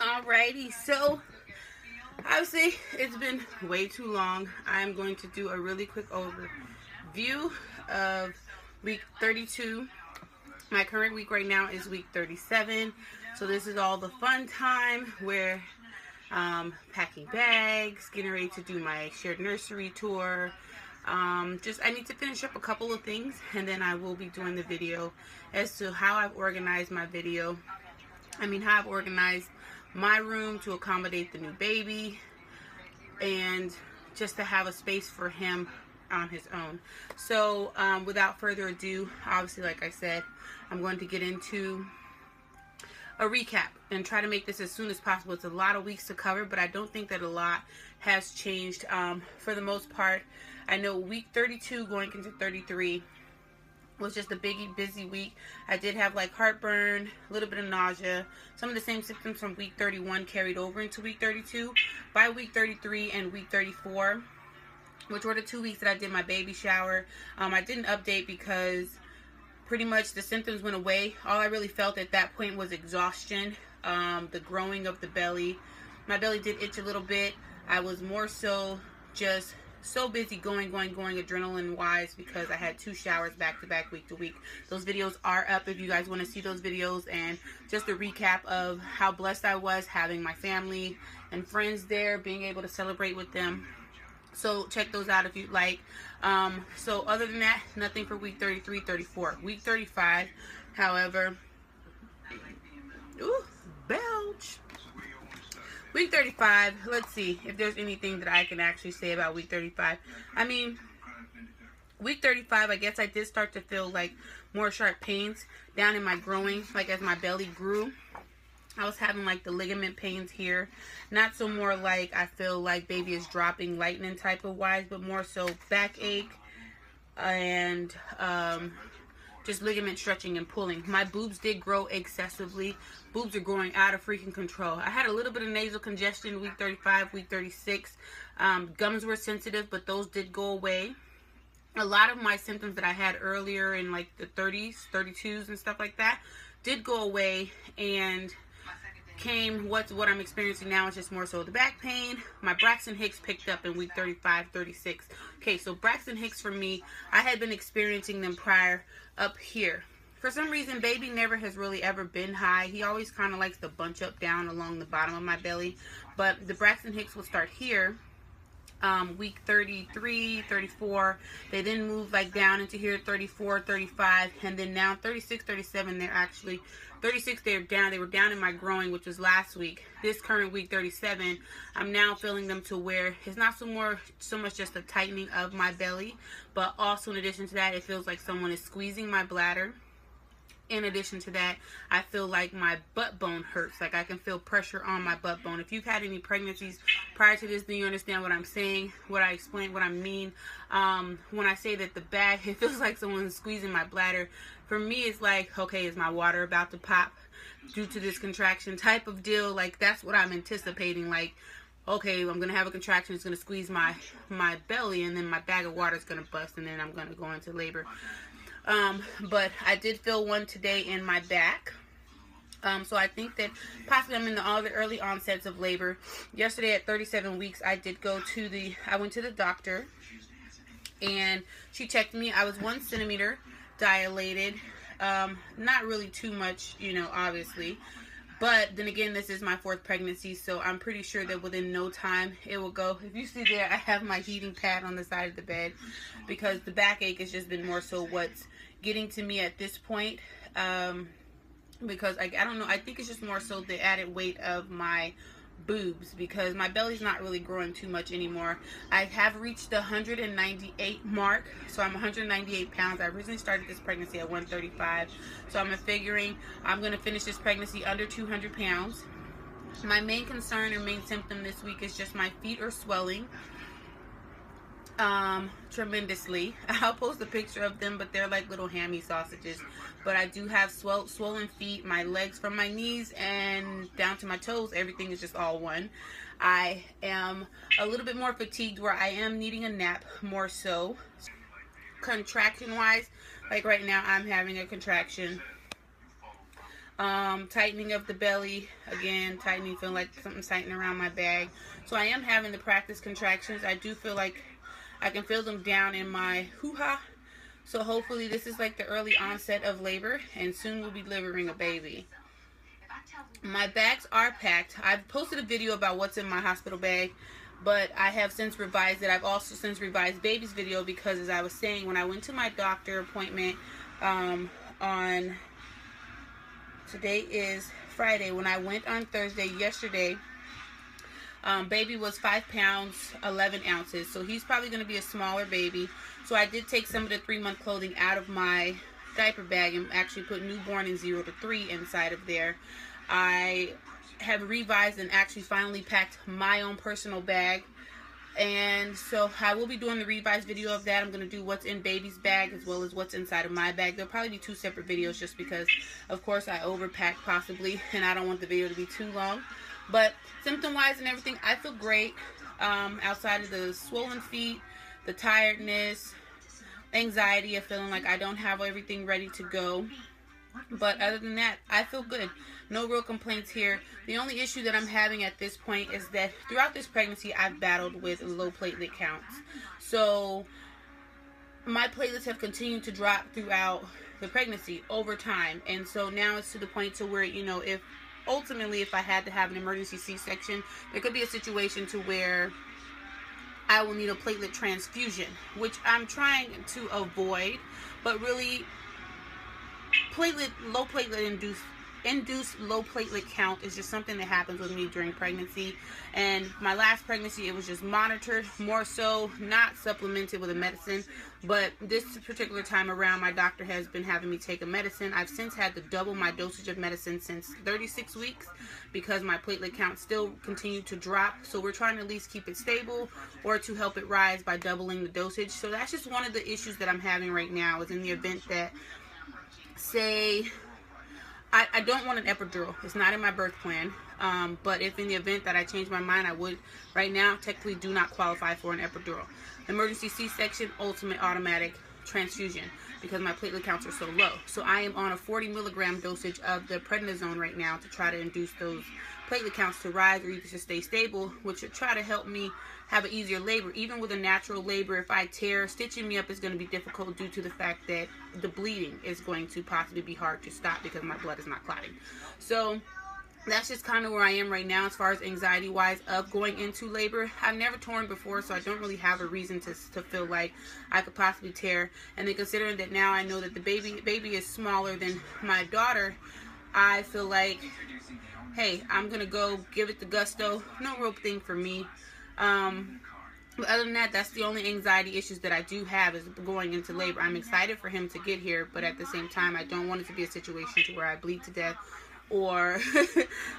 Alrighty, so obviously it's been way too long. I'm going to do a really quick overview of week 32. My current week right now is week 37. So this is all the fun time where packing bags, getting ready to do my shared nursery tour. I need to finish up a couple of things, and then I will be doing the video as to how I've organized my how I've organized my room to accommodate the new baby and just to have a space for him on his own. So without further ado, obviously, like I said, I'm going to get into a recap and try to make this as soon as possible. It's a lot of weeks to cover, but I don't think that a lot has changed. For the most part, I know week 32 going into 33 was just a busy week. I did have like heartburn, a little bit of nausea. Some of the same symptoms from week 31 carried over into week 32. By week 33 and week 34, which were the 2 weeks that I did my baby shower, I didn't update because pretty much the symptoms went away. All I really felt at that point was exhaustion, the growing of the belly. My belly did itch a little bit. I was more so just so busy going adrenaline wise because I had 2 showers back to back, week to week. Those videos are up if you guys want to see those videos, and just a recap of how blessed I was having my family and friends there, being able to celebrate with them. So check those out if you'd like. So other than that, nothing for week 33, 34. Week 35, however, belch. Week 35, let's see if there's anything that I can actually say about week 35. Week 35, I guess I did start to feel like more sharp pains down in my groin, like as my belly grew. I was having like the ligament pains here. Not so more like I feel like baby is dropping lightning type of wise, but more so backache and just ligament stretching and pulling. My boobs did grow excessively. Boobs are growing out of freaking control. I had a little bit of nasal congestion week 35, week 36. Gums were sensitive, but those did go away. A lot of my symptoms that I had earlier in like the 30s, 32s and stuff like that did go away, and came what I'm experiencing now is just more so the back pain. My Braxton Hicks picked up in week 35, 36. Okay, so Braxton Hicks for me, I had been experiencing them prior up here. For some reason, baby never has really ever been high. He always kind of likes to bunch up down along the bottom of my belly. But the Braxton Hicks will start here. Week 33, 34, they then move like down into here, 34, 35, and then now 36, 37, they're actually 36, they were down in my groin, which was last week. This current week 37, I'm now feeling them to where it's not so much just a tightening of my belly, but also in addition to that, it feels like someone is squeezing my bladder. In addition to that, I feel like my butt bone hurts. Like I can feel pressure on my butt bone. If you've had any pregnancies prior to this, then you understand what I'm saying, what I explain, what I mean. When I say that the bag, it feels like someone's squeezing my bladder. For me, it's like, okay, is my water about to pop due to this contraction type of deal? Like that's what I'm anticipating. Like, okay, I'm going to have a contraction. It's going to squeeze my belly, and then my bag of water is going to bust, and then I'm going to go into labor. But I did feel one today in my back. So I think that possibly I'm in all the early onsets of labor. Yesterday at 37 weeks, I went to the doctor, and she checked me. I was 1 centimeter dilated. Not really too much, obviously. But then again, this is my 4th pregnancy, so I'm pretty sure that within no time it will go. If you see there, I have my heating pad on the side of the bed because the backache has just been more so what's getting to me at this point. Because I don't know, I think it's just more so the added weight of my boobs because my belly's not really growing too much anymore. I have reached the 198 mark, so I'm 198 pounds. I originally started this pregnancy at 135, so I'm figuring I'm going to finish this pregnancy under 200 pounds. My main concern or main symptom this week is just my feet are swelling tremendously. I'll post a picture of them, but they're like little hammy sausages. But I do have swollen feet. My legs from my knees and down to my toes, everything is just all one. I am a little bit more fatigued where I am needing a nap more so. Contraction wise, like right now I'm having a contraction tightening of the belly, again, tightening, feeling like something's tightening around my bag. So I am having the practice contractions. I do feel like I can feel them down in my hoo-ha. So hopefully this is like the early onset of labor, and soon we'll be delivering a baby. My bags are packed. I've posted a video about what's in my hospital bag, but I have since revised it. I've also since revised baby's video because, as I was saying, when I went to my doctor appointment on, today is Friday, when I went on Thursday, yesterday, baby was 5 pounds 11 ounces, so he's probably going to be a smaller baby. So I did take some of the 3-month clothing out of my diaper bag and actually put newborn and 0 to 3 inside of there. I have revised and actually finally packed my own personal bag, and so I will be doing the revised video of that. I'm going to do what's in baby's bag as well as what's inside of my bag. There'll probably be 2 separate videos just because, of course, I overpacked possibly, and I don't want the video to be too long. But symptom-wise and everything, I feel great. Outside of the swollen feet, the tiredness, anxiety of feeling like I don't have everything ready to go. But other than that, I feel good. No real complaints here. The only issue that I'm having at this point is that throughout this pregnancy, I've battled with low platelet counts. So my platelets have continued to drop throughout the pregnancy over time. And so now it's to the point to where, you know, if ultimately if I had to have an emergency C-section, there could be a situation to where I will need a platelet transfusion, which I'm trying to avoid. But really, low platelet induced low platelet count is just something that happens with me during pregnancy. And my last pregnancy, it was just monitored, more so not supplemented with a medicine. But this particular time around, my doctor has been having me take a medicine. I've since had to double my dosage of medicine since 36 weeks because my platelet count still continued to drop. So we're trying to at least keep it stable or to help it rise by doubling the dosage. So that's just one of the issues that I'm having right now, is in the event that, say, I don't want an epidural. It's not in my birth plan. But if in the event that I change my mind, I would. Right now, technically do not qualify for an epidural. Emergency C-section, ultimate automatic transfusion, because my platelet counts are so low. So I am on a 40 milligram dosage of the prednisone right now to try to induce those platelet counts to rise or either to stay stable, which should try to help me have an easier labor. Even with a natural labor, if I tear, stitching me up is going to be difficult due to the fact that the bleeding is going to possibly be hard to stop because my blood is not clotting. So that's just kind of where I am right now as far as anxiety wise of going into labor. I've never torn before, so I don't really have a reason to feel like I could possibly tear. And then considering that now I know that the baby is smaller than my daughter, I feel like, hey, I'm gonna go give it the gusto. No real thing for me. But other than that, that's the only anxiety issues that I do have, is going into labor. I'm excited for him to get here, but at the same time, I don't want it to be a situation to where I bleed to death or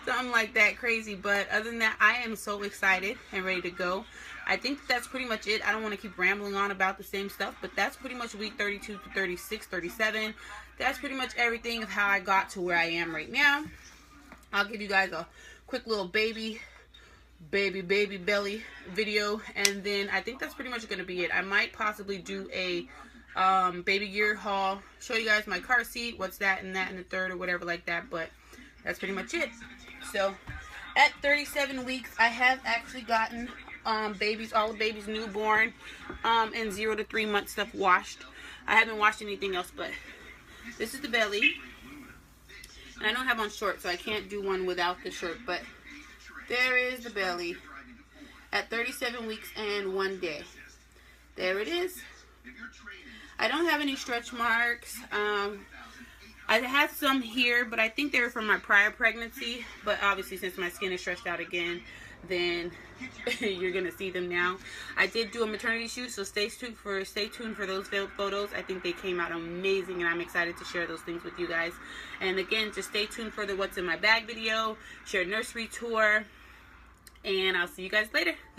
something like that crazy. But other than that, I am so excited and ready to go. I think that's pretty much it. I don't want to keep rambling on about the same stuff, but that's pretty much week 32 to 36, 37. That's pretty much everything of how I got to where I am right now. I'll give you guys a quick little baby belly video, and then I think that's pretty much going to be it. I might possibly do a baby gear haul, show you guys my car seat, what's that and that and the third or whatever like that, but that's pretty much it. So at 37 weeks, I have actually gotten all the babies newborn and 0 to 3 month stuff washed. I haven't washed anything else, but this is the belly. And I don't have on shorts, so I can't do one without the shirt, but there is the belly at 37 weeks and 1 day. There it is. I don't have any stretch marks. I had some here, but I think they were from my prior pregnancy. But obviously, since my skin is stretched out again, then you're gonna see them now. I did do a maternity shoot, so stay tuned for those photos. I think they came out amazing, and I'm excited to share those things with you guys. And again, just stay tuned for the what's in my bag video, share nursery tour, and I'll see you guys later.